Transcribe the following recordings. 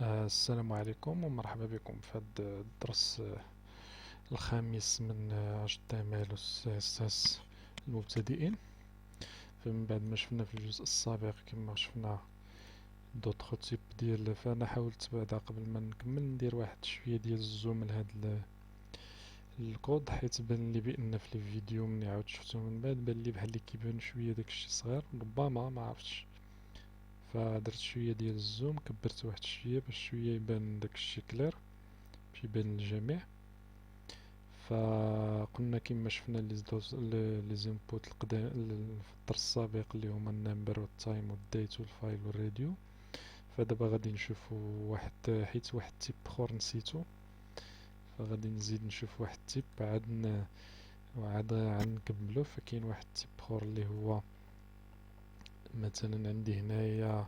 السلام عليكم ومرحبا بكم في هذا الدرس الخامس من HTML و CSS المبتدئين. فمن بعد ما شفنا في الجزء السابق كما شفنا دوطخ تيب ديال، فانا حاولت بعدا قبل ما نكمل ندير واحد شويه ديال الزوم لهاد الكود، حيت بان لي بان في الفيديو ملي عاود شفتو من بعد بان لي بحال اللي كيبان شويه داكشي صغير، ربما ما عرفتش. فدرت شويه ديال الزوم، كبرت واحد شويه باش شويه يبان داكشي كلير، باش يبان للجميع. فقلنا كما شفنا لي زينبوت القدام في الدرس السابق اللي هما النمبر والتايم والديت والفايل والراديو. فدابا غادي نشوفو واحد، حيت واحد تيب اخر نسيتو، فغادي نزيد نشوف واحد تيب عاد غنكملو. فكاين واحد تيب اخر اللي هو مثلا عندي هنايا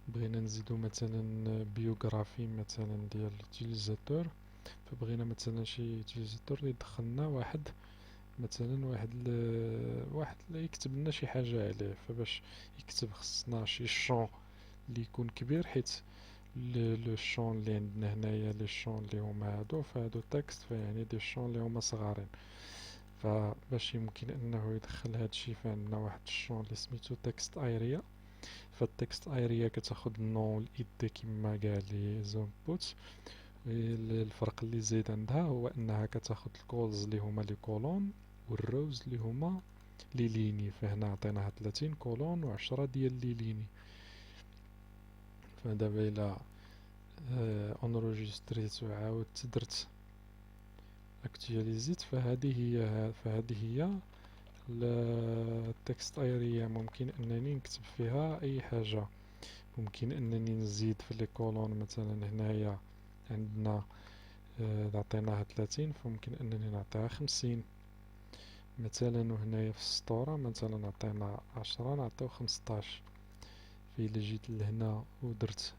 بغينا نزيدو مثلا بيوغرافي مثلا ديال اليوتيليزاتور، فبغينا مثلا شي يوتيليزاتور اللي دخلنا واحد مثلا واحد اللي يكتب لنا شي حاجة عليه. فباش يكتب خصنا شي شون اللي يكون كبير، حيت لو شون اللي عندنا هنايا لي شون اللي هما هادو فهادو تكست، فيعني دي شون اللي هما صغارين. فباش يمكن انه يدخل هادشي فعندنا واحد الشون اللي سميتو تكست اريا. فالتكست اريا كتاخد النون والايد كما قال لي زومبوت. الفرق اللي زايد عندها هو انها كتاخد الكولز اللي هما لي كولون، والروز اللي هما لي ليني. فهنا عطيناها 30 كولون و10 ديال لي ليني. فدابا الى اونروجيستريت وعاودت درت اكتواليزيت، فهذه هي التكست اريا. ممكن انني نكتب فيها اي حاجة، ممكن انني نزيد في لي كولون. مثلا هنايا عندنا عطيناها 30، فممكن انني نعطيها 50 مثلا. وهنايا في السطورة مثلا عطينا 10 نعطيو 15. فإلا جيت لهنا ودرت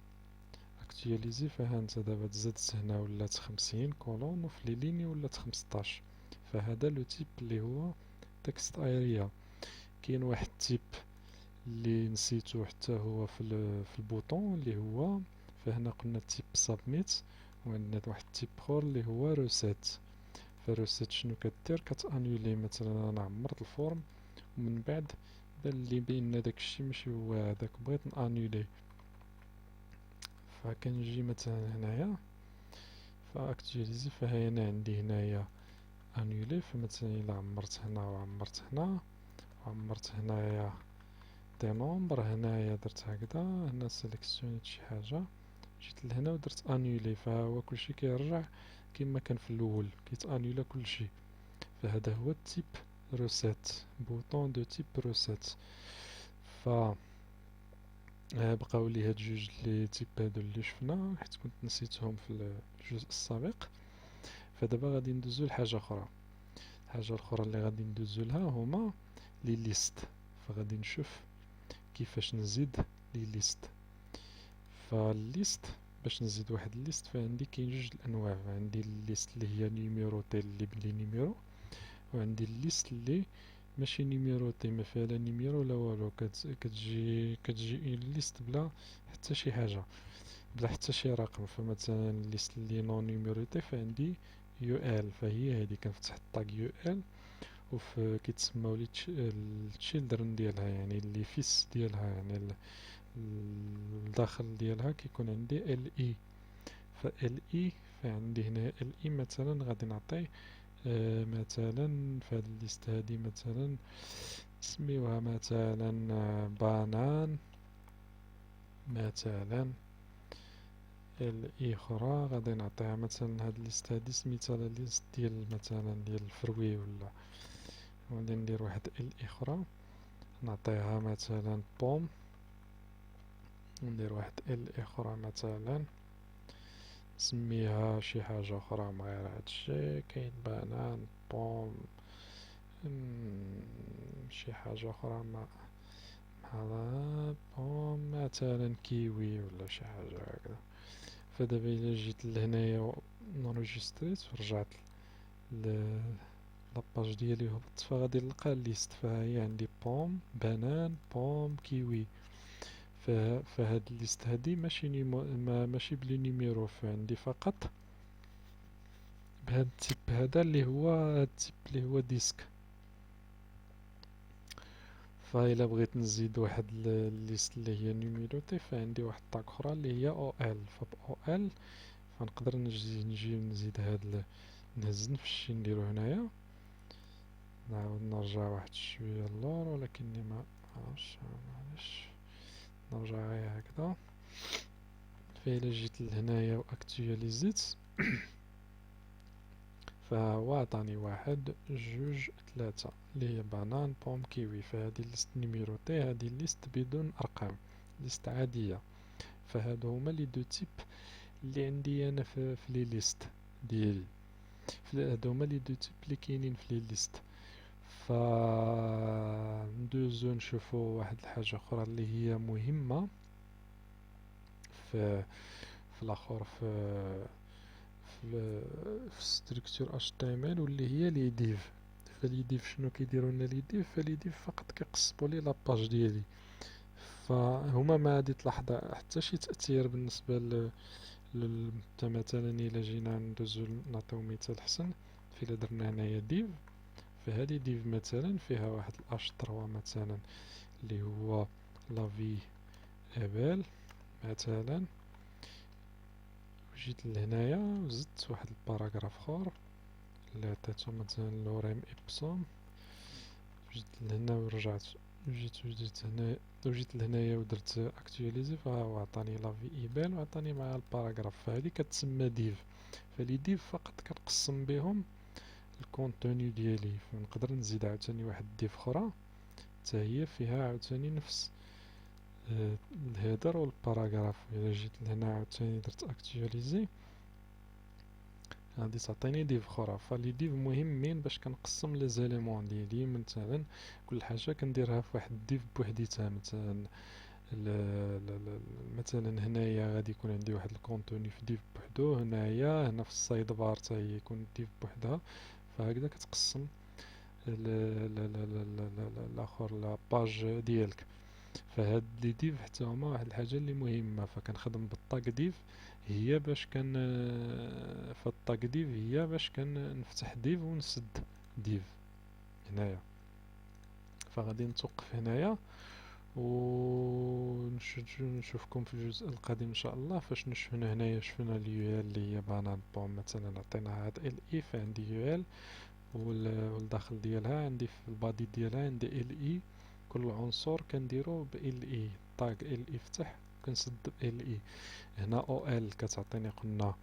اكتواليزي، فهانت دابا تزادت هنا ولات 50 كولون، وفي لي ليني ولات 15. فهذا لو تيب اللي هو تكست اريا. كاين واحد تيب اللي نسيتو حتى هو في البوطون اللي هو، فهنا قلنا تيب سابميت، وعندنا واحد تيب اخر اللي هو روسيت. فروسيت شنو كدير؟ كتانيولي مثلا انا عمرت الفورم ومن بعد بان لي بان داكشي ماشي هو هداك، بغيت نانيولي. فكنجي مثلا هنايا فاكتواليزي، فهي انا عندي هنايا انيولي. فمثلا الا عمرت هنا وعمرت هنا وعمرت هنايا دي نومبر، هنايا درت هكذا، هنا سيليكسيونيت شي حاجة، جيت لهنا ودرت انيولي، فهو كلشي كيرجع كما كان في الاول، كيتانيولا كلشي. فهذا هو التيب روسيت، بوطون دو تيب روسيت. ف بقاو لي هاد جوج لي تيب هادو اللي شفنا، حيت كنت نسيتهم في الجزء السابق. فدابا غادي ندوزو لحاجة اخرى. الحاجة الاخرى اللي غادي ندوزو لها هما لي ليست. فغادي نشوف كيفاش نزيد لي ليست. فالليست باش نزيد واحد الليست، فعندي كاين جوج الانواع. عندي الليست اللي هي نيميروطي اللي بلي نيميرو، وعندي الليست اللي ماشي نيميروطي، ما فيها لا نيميرو لا والو. كتجي الليست بلا حتى شي حاجه، بلا حتى شي رقم. فمثلا الليست اللي نون نيميروطي فعندي يو ال، فهي هذه كنفتح الطاق يو ال، وفي كيتسماو لي التشيلدرن ديالها، يعني اللي فيس ديالها، يعني الداخل ديالها كيكون عندي ال اي. فال اي فعندي هنا ال اي مثلا غادي نعطي مثلا في هاد الليست هادي مثلا نسميوها مثلا بانان مثلا. ال اي اخرى غادي نعطيها مثلا، هاد الليست هادي سميتها لا ليست ديال مثلا ديال الفروي، ولا غادي ندير واحد ال اي اخرى نعطيها مثلا بوم، ندير واحد ال اي اخرى مثلا نسميها شي حاجة اخرى من غير هادشي. كاين بنان، بوم، شي حاجة اخرى بحال بوم مثلا كيوي ولا شي حاجة هكذا. فدابا الا جيت لهنايا نونجستريت ورجعت لاباج ديالي وهبطت، فغادي نلقى الليست. فهي عندي بوم، بنان، بوم، كيوي. فهاد الليست هادي ماشي ماشي بلي نيميرو عندي فقط بهاد التيب هذا اللي هو هاد التيب اللي هو ديسك. فإلا بغيت نزيد واحد الليست اللي هي نيميروتي فعندي واحد الطاق اخرى اللي هي او ال. فب او ال فنقدر نجي نزيد هاد نهز نفشي نديرو هنايا، نعاود نرجع واحد شوية اللور ولكني ما عرفتش معليش، نرجع غير هكذا. فإلا جيت لهنايا و اكتواليزيت فهو عطاني واحد جوج ثلاثة اللي هي بانان بوم كيوي. فهذه الليست نيميروتي، هذه الليست بدون أرقام، ليست عادية. فهادو هما لي دو تيب اللي عندي أنا في لي ليست ديالي. هادو هما لي دو تيب اللي كاينين في لي ليست. ف ندوزو نشوفو واحد الحاجة أخرى اللي هي مهمة في الآخر في ستركتور HTML واللي هي لي ديف. فلي ديف شنو كيديروا لنا لي ديف؟ فلي ديف فقط كيقصبوا لي لاباج ديالي، فهما ما غادي تلاحظ حتى شي تأثير بالنسبة مثلا إلا جينا ندوزو نعطيو مثال حسن. فإلا درنا هنايا ديف، فهذه ديف مثلا فيها واحد الاش 3 مثلا اللي هو لافي ابل مثلا، وجيت لهنايا وزدت واحد الباراغراف اخر اللي عطيتو مثلا لوريم ابسوم، جيت لهنا ورجعت وجيت لهنايا ودرت اكتواليزي فهو عطاني لافي ايبال وعطاني معها الباراغراف. فهذه كتسمى ديف. فلي ديف فقط كنقسم بهم الكونتوني ديالي. فنقدر نزيد عاوتاني واحد ديف اخرى حتى هي فيها عاوتاني نفس الهيدر والباراغراف. الا جيت لهنا عاوتاني درت اكتواليزي غادي تعطيني ديف اخرى. فلي ديف مهمين باش كنقسم لي زيليمون ديالي. مثلا كل حاجه كنديرها في واحد الديف بوحديتها. مثلا هنايا غادي يكون عندي واحد الكونتوني في ديف بوحدو، هنا في السايد بار حتى هي يكون ديف بوحدها. فهكذا كتقسم الاخر لاباج ديالك. فهاد لي ديف حتى هما واحد الحاجه اللي مهمه. فكنخدم بالطاق ديف هي باش فالطاق ديف هي باش نفتح ديف ونسد ديف هنايا. فغادي نتوقف هنايا ونشوفكم في الجزء القادم ان شاء الله. فاش شفنا هنايا شفنا اليو ال اللي هي بانان بوم مثلا عطيناها هاد ال اي، فعندي يو ال والداخل ديالها عندي في البادي ديالها عندي ال اي. كل عنصر كنديرو ب ال اي، طاق ال اي فتح كنسد ب ال اي. هنا او ال كتعطيني قلنا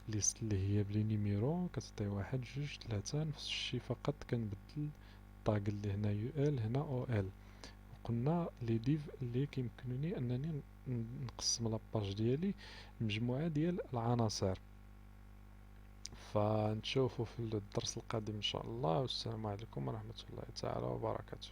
ليست اللي هي بلي نيميرو، كتعطي واحد جوج ثلاثة نفس الشي فقط كنبدل الطاق اللي هنا يو ال هنا او ال. وقلنا لي ديف اللي كيمكنني انني نقسم لاباج ديالي مجموعة ديال العناصر. فنشوفوا في الدرس القادم ان شاء الله، والسلام عليكم ورحمة الله تعالى وبركاته.